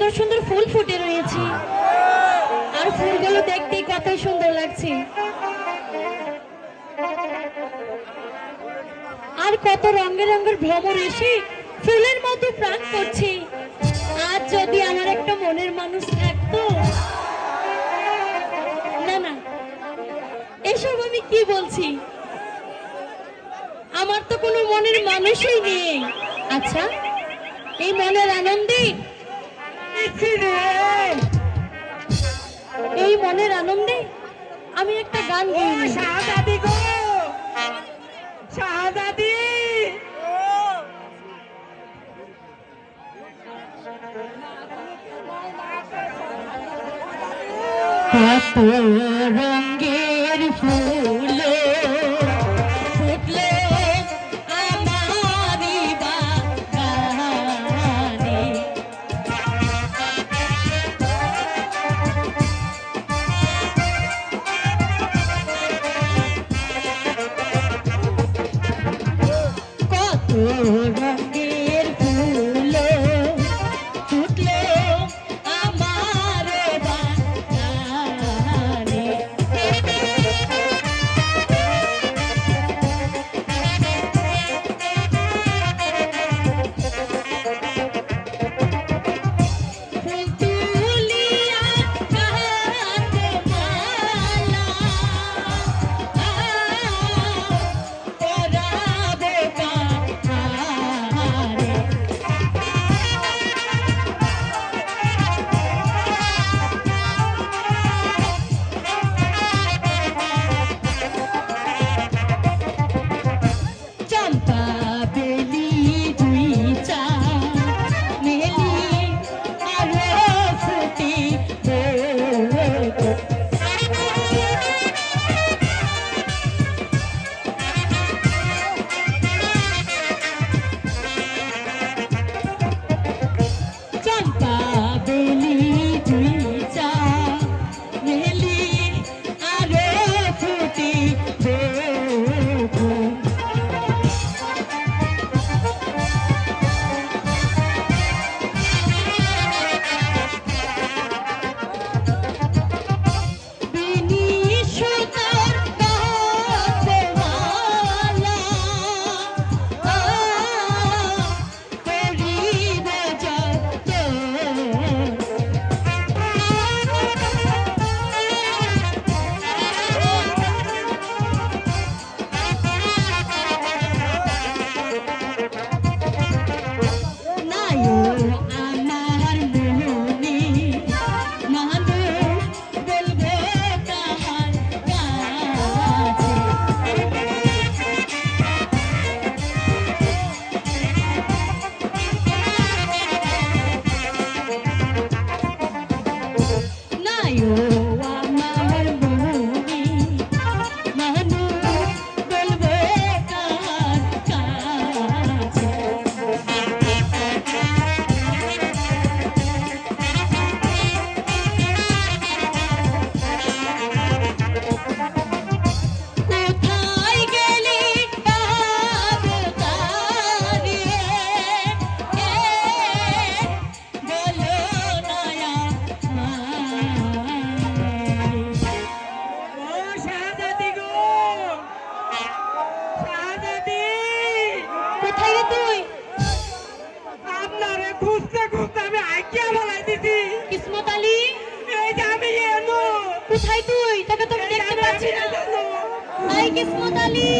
সুন্দর সুন্দর ফুল ফুটে রয়েছে, আর ফুলগুলো দেখতে কত সুন্দর লাগছে, আর কত রঙের রঙের ভ্রমর এসে ফুলের মতো প্রাণ করছে। আজ যদি আমার একটা মনের মানুষ থাকতো। না না, এসব আমি কি বলছি, আমার তো কোনো মনের মানুষই নেই। আচ্ছা, এই মনের আনন্দে, এই মনের আনন্দে আমি একটা গান গাই। শাহজাদি গো, শাহজাদি, কত রঙের ফুল ফুটলো আমারি বাগানে, কত রঙের ফুল ফুটলো আমার বাগানে। ফুল তুলিয়া গাঁথমালা পরাবে কাহারে, চম্পা বেলি দুই চা মেলি আরো ফুটি চম্পা বেলি দুই চা মেলি আরো ফুটি কোথায় তুই? তোকে তো দেখতে পাচ্ছি না। আই কিসমত আলী।